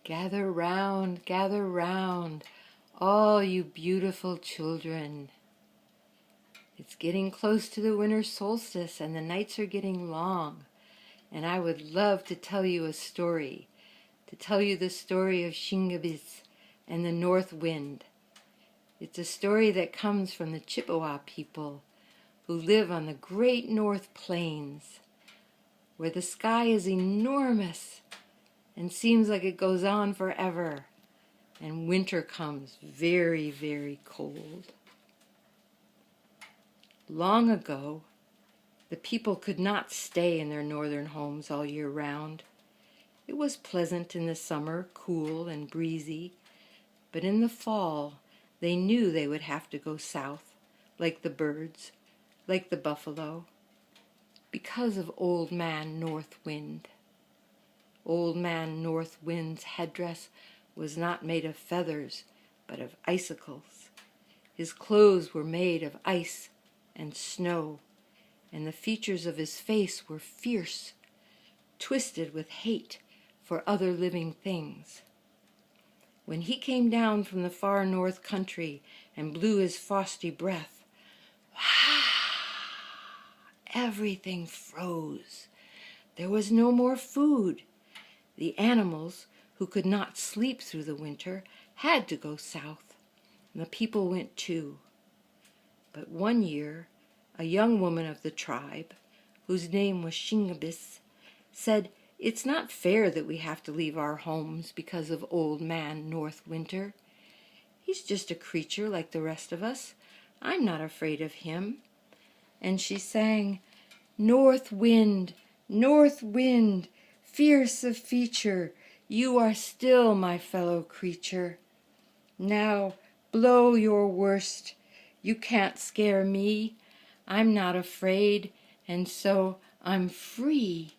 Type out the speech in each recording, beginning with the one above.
Gather round, all you beautiful children. It's getting close to the winter solstice and the nights are getting long. And I would love to tell you a story, to tell you the story of Singebiss and the north wind. It's a story that comes from the Chippewa people who live on the great North Plains, where the sky is enormous and seems like it goes on forever, and winter comes very, very cold. Long ago, the people could not stay in their northern homes all year round. It was pleasant in the summer, cool and breezy, but in the fall they knew they would have to go south, like the birds, like the buffalo, because of Old Man North Wind. Old Man North Wind's headdress was not made of feathers, but of icicles. His clothes were made of ice and snow, and the features of his face were fierce, twisted with hate for other living things. When he came down from the far north country and blew his frosty breath, everything froze. There was no more food. The animals, who could not sleep through the winter, had to go south, and the people went too. But one year, a young woman of the tribe, whose name was Singebiss, said, "It's not fair that we have to leave our homes because of Old Man North Winter. He's just a creature like the rest of us. I'm not afraid of him." And she sang, "North wind, fierce of feature, you are still my fellow creature. Now blow your worst, you can't scare me. I'm not afraid, and so I'm free."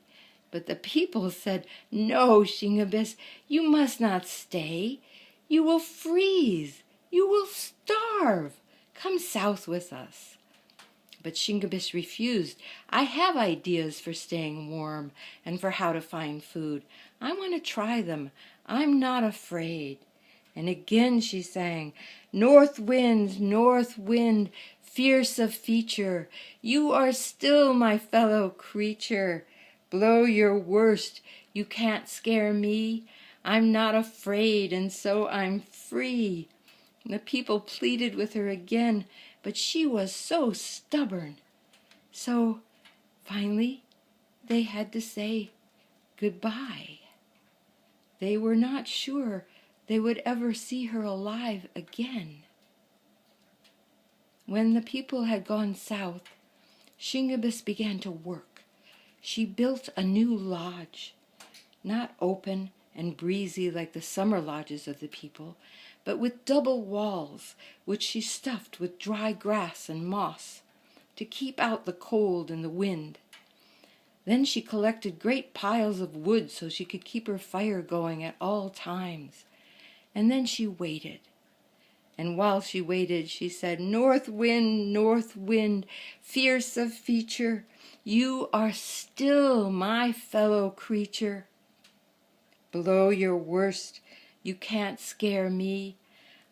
But the people said, "No, Singebiss, you must not stay. You will freeze. You will starve. Come south with us." But Singebiss refused. "I have ideas for staying warm and for how to find food. I want to try them. I'm not afraid." And again she sang, North wind, fierce of feature, you are still my fellow creature. Blow your worst, you can't scare me. I'm not afraid, and so I'm free." And the people pleaded with her again, but she was so stubborn. So finally they had to say goodbye. They were not sure they would ever see her alive again. When the people had gone south, Singebiss began to work. She built a new lodge, not open and breezy like the summer lodges of the people, but with double walls, which she stuffed with dry grass and moss to keep out the cold and the wind. Then she collected great piles of wood so she could keep her fire going at all times. And then she waited. And while she waited, she said, North wind, fierce of feature, you are still my fellow creature. Blow your worst, you can't scare me.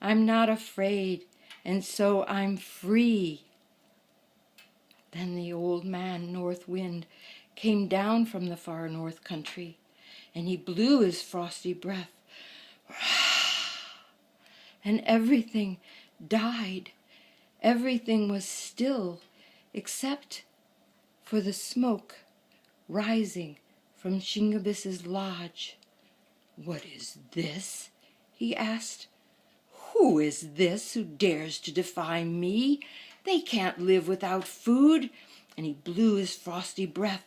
I'm not afraid, and so I'm free." Then the Old Man North Wind came down from the far north country, and he blew his frosty breath, and everything died. Everything was still, except for the smoke rising from Singebiss's lodge. "What is this?" he asked. "Who is this who dares to defy me? They can't live without food." And he blew his frosty breath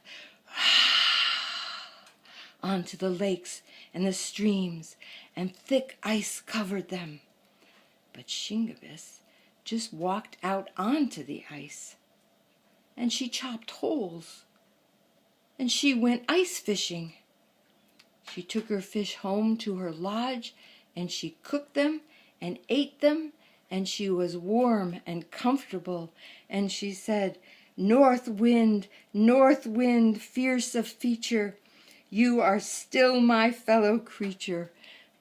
onto the lakes and the streams, and thick ice covered them. But Singebiss just walked out onto the ice, and she chopped holes, and she went ice fishing. She took her fish home to her lodge, and she cooked them and ate them, and she was warm and comfortable, and she said, North wind, fierce of feature, you are still my fellow creature.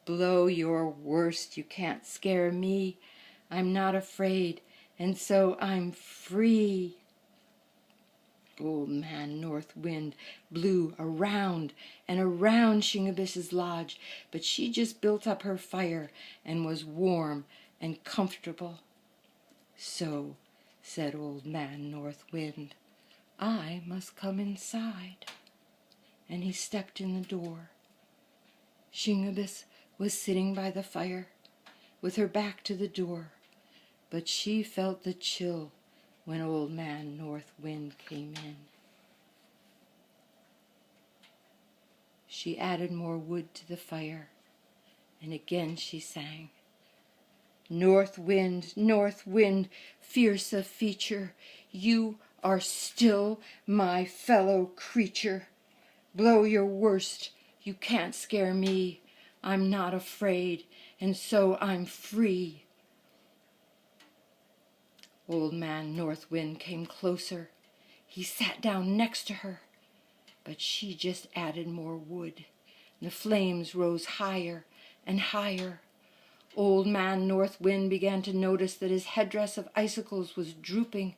Blow your worst, you can't scare me. I'm not afraid, and so I'm free. Old Man North Wind blew around and around Shingebiss's lodge, but she just built up her fire and was warm and comfortable. So, said Old Man North Wind, I must come inside. And he stepped in the door. Singebiss was sitting by the fire, with her back to the door, but she felt the chill when Old Man North Wind came in. She added more wood to the fire, and again she sang, North Wind, fierce of feature, you are still my fellow creature. Blow your worst, you can't scare me. I'm not afraid, and so I'm free. Old Man North Wind came closer. He sat down next to her, but she just added more wood. The flames rose higher and higher. Old Man North Wind began to notice that his headdress of icicles was drooping.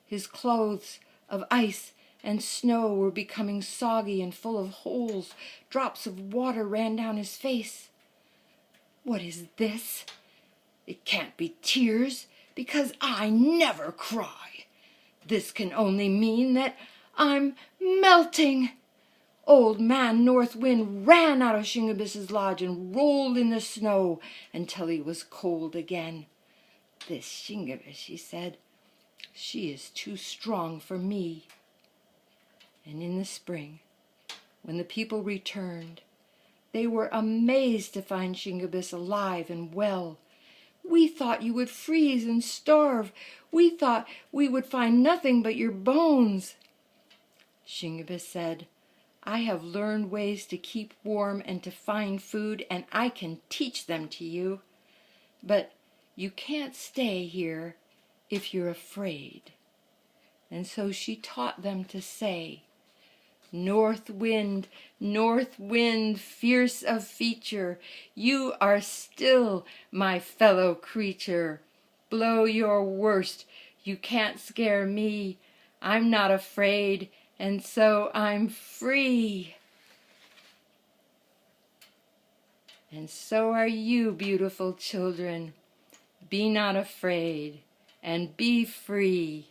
His clothes of ice and snow were becoming soggy and full of holes. Drops of water ran down his face. What is this? It can't be tears, because I never cry. This can only mean that I'm melting. Old Man North Wind ran out of Singebiss's lodge and rolled in the snow until he was cold again. This Singebiss, she said, she is too strong for me. And in the spring, when the people returned, they were amazed to find Singebiss alive and well. We thought you would freeze and starve. We thought we would find nothing but your bones. Singebiss said, I have learned ways to keep warm and to find food, and I can teach them to you. But you can't stay here if you're afraid. And so she taught them to say, North Wind, fierce of feature, you are still my fellow creature. Blow your worst, you can't scare me. I'm not afraid, and so I'm free. And so are you, beautiful children. Be not afraid, and be free.